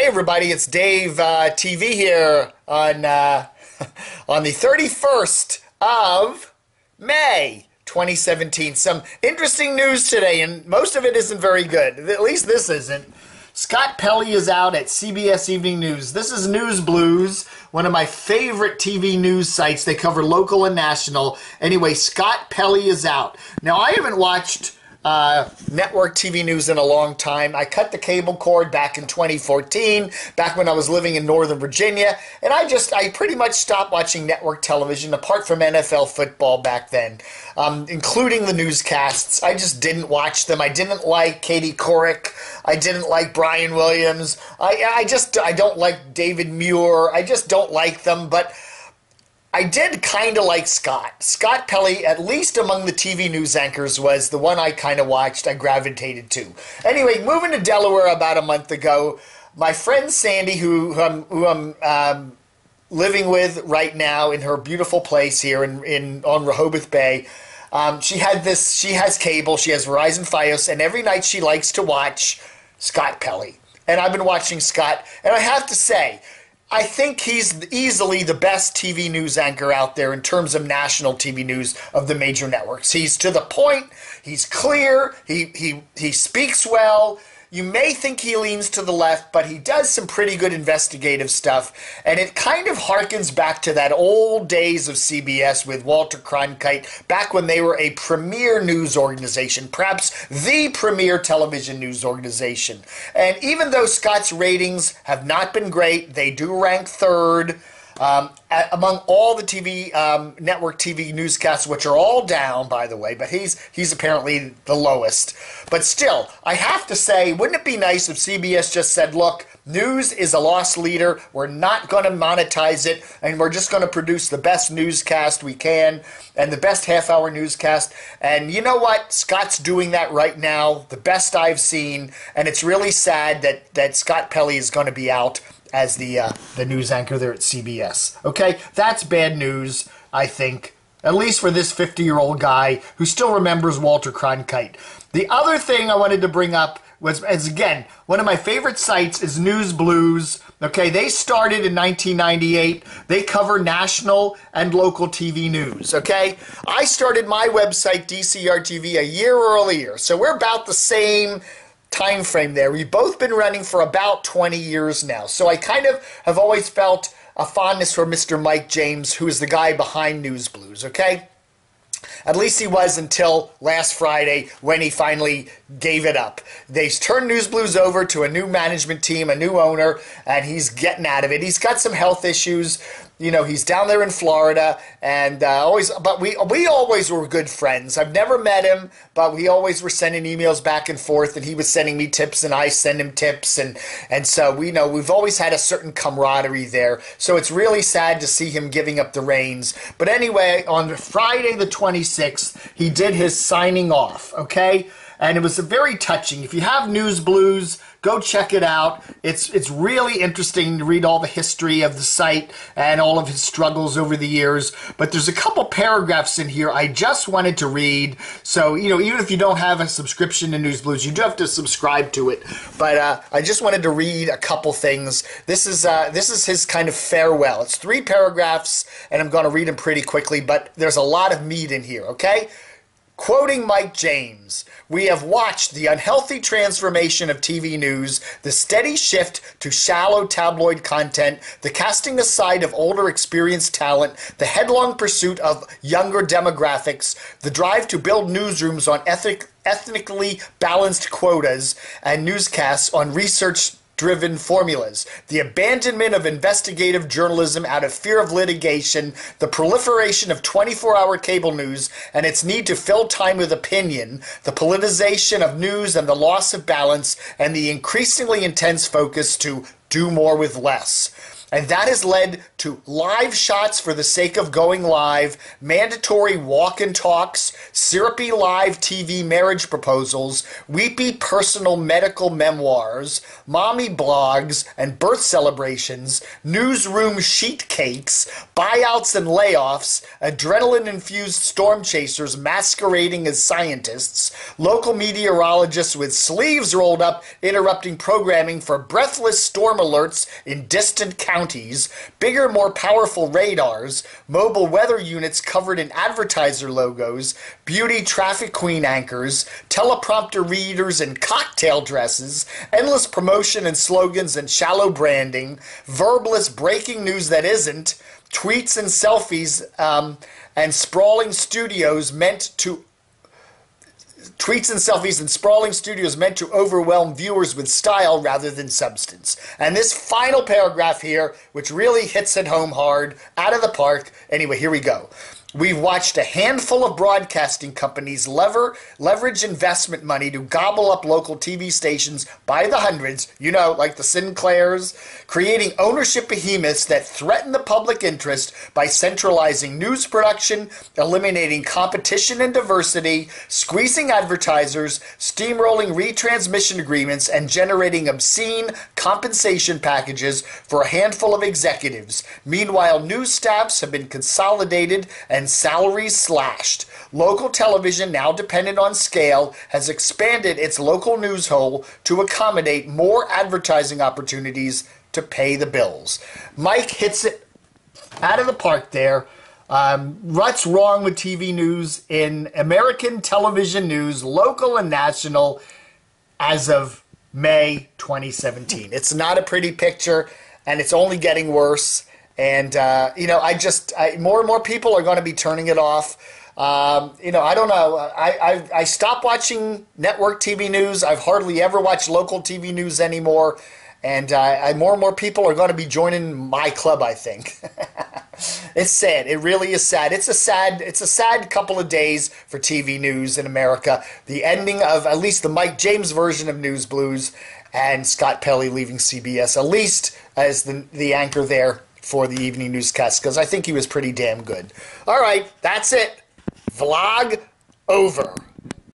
everybody, it's Dave TV here on on the 31st of May 2017. Some interesting news today, and most of it isn't very good. At least this isn't. Scott Pelley is out at CBS Evening News. This is NewsBlues, one of my favorite TV news sites. They cover local and national. Anyway, Scott Pelley is out. Now, I haven't watched network TV news in a long time. I cut the cable cord back in 2014, back when I was living in Northern Virginia, and I pretty much stopped watching network television, apart from NFL football back then, including the newscasts. I just didn't watch them. I didn't like Katie Couric. I didn't like Brian Williams. I don't like David Muir. I just don't like them, but I did kind of like Scott. Scott Pelley, at least among the TV news anchors, was the one I kind of watched, I gravitated to. Anyway, moving to Delaware about a month ago, my friend Sandy, who I'm living with right now in her beautiful place here on Rehoboth Bay, she has cable, she has Verizon Fios, and every night she likes to watch Scott Pelley. And I've been watching Scott, and I have to say, I think he's easily the best TV news anchor out there in terms of national TV news of the major networks. He's to the point, he's clear, he speaks well. You may think he leans to the left, but he does some pretty good investigative stuff, and it kind of harkens back to that old days of CBS with Walter Cronkite, back when they were a premier news organization, perhaps the premier television news organization. And even though Scott's ratings have not been great, they do rank third among all the TV network TV newscasts, which are all down, by the way, but he's apparently the lowest. But still, I have to say, wouldn't it be nice if CBS just said, look, news is a loss leader, we're not going to monetize it, and we're just going to produce the best newscast we can, and the best half-hour newscast. And you know what? Scott's doing that right now, the best I've seen, and it's really sad that Scott Pelley is going to be out as the news anchor there at CBS. Okay, that's bad news, I think, at least for this 50-year-old guy who still remembers Walter Cronkite. The other thing I wanted to bring up was, again, one of my favorite sites is NewsBlues. Okay, they started in 1998. They cover national and local TV news, okay? I started my website, DCR TV, a year earlier, so we're about the same time frame there. We've both been running for about 20 years now. So I kind of have always felt a fondness for Mr. Mike James, who is the guy behind NewsBlues, okay? At least he was until last Friday when he finally gave it up. They turned NewsBlues over to a new management team, a new owner, and he's getting out of it. He's got some health issues. You know, he's down there in Florida, and but we always were good friends. I've never met him, but we always were sending emails back and forth, and he was sending me tips, and I send him tips, and so we've always had a certain camaraderie there. So it's really sad to see him giving up the reins. But anyway, on Friday the 26th, he did his signing off, okay? And it was very touching. If you have NewsBlues, go check it out. It's really interesting to read all the history of the site and all of his struggles over the years. But there's a couple paragraphs in here I just wanted to read. So, even if you don't have a subscription to NewsBlues, you do have to subscribe to it. But I just wanted to read a couple things. This is his kind of farewell. It's 3 paragraphs, and I'm going to read them pretty quickly, but there's a lot of meat in here, okay? Quoting Mike James, "We have watched the unhealthy transformation of TV news, the steady shift to shallow tabloid content, the casting aside of older experienced talent, the headlong pursuit of younger demographics, the drive to build newsrooms on ethnically balanced quotas and newscasts on research-driven formulas, the abandonment of investigative journalism out of fear of litigation, the proliferation of 24-hour cable news and its need to fill time with opinion, the politicization of news and the loss of balance, and the increasingly intense focus to do more with less. And that has led to live shots for the sake of going live, mandatory walk-in talks, syrupy live TV marriage proposals, weepy personal medical memoirs, mommy blogs and birth celebrations, newsroom sheet cakes, buyouts and layoffs, adrenaline-infused storm chasers masquerading as scientists, local meteorologists with sleeves rolled up interrupting programming for breathless storm alerts in distant counties, bigger, more powerful radars, mobile weather units covered in advertiser logos, beauty traffic queen anchors, teleprompter readers in cocktail dresses, endless promotion and slogans and shallow branding, verbless breaking news that isn't, tweets and selfies and sprawling studios meant to overwhelm viewers with style rather than substance. And this final paragraph here, which really hits it home hard, out of the park. Anyway, here we go. We've watched a handful of broadcasting companies leverage investment money to gobble up local TV stations by the hundreds, like the Sinclairs, creating ownership behemoths that threaten the public interest by centralizing news production, eliminating competition and diversity, squeezing advertisers, steamrolling retransmission agreements, and generating obscene compensation packages for a handful of executives. Meanwhile, news staffs have been consolidated and salaries slashed. Local television, now dependent on scale, has expanded its local news hole to accommodate more advertising opportunities to pay the bills. Mike hits it out of the park there. What's wrong with TV news in American television news, local and national, as of May 2017? It's not a pretty picture, and it's only getting worse. And, more and more people are going to be turning it off. I don't know. I stopped watching network TV news. I've hardly ever watched local TV news anymore. And more and more people are going to be joining my club, I think. It's sad. It really is sad. It's a sad couple of days for TV news in America. The ending of at least the Mike James version of News Blues, and Scott Pelley leaving CBS, at least as the anchor there for the evening newscast, because I think he was pretty damn good. All right, that's it. Vlog over.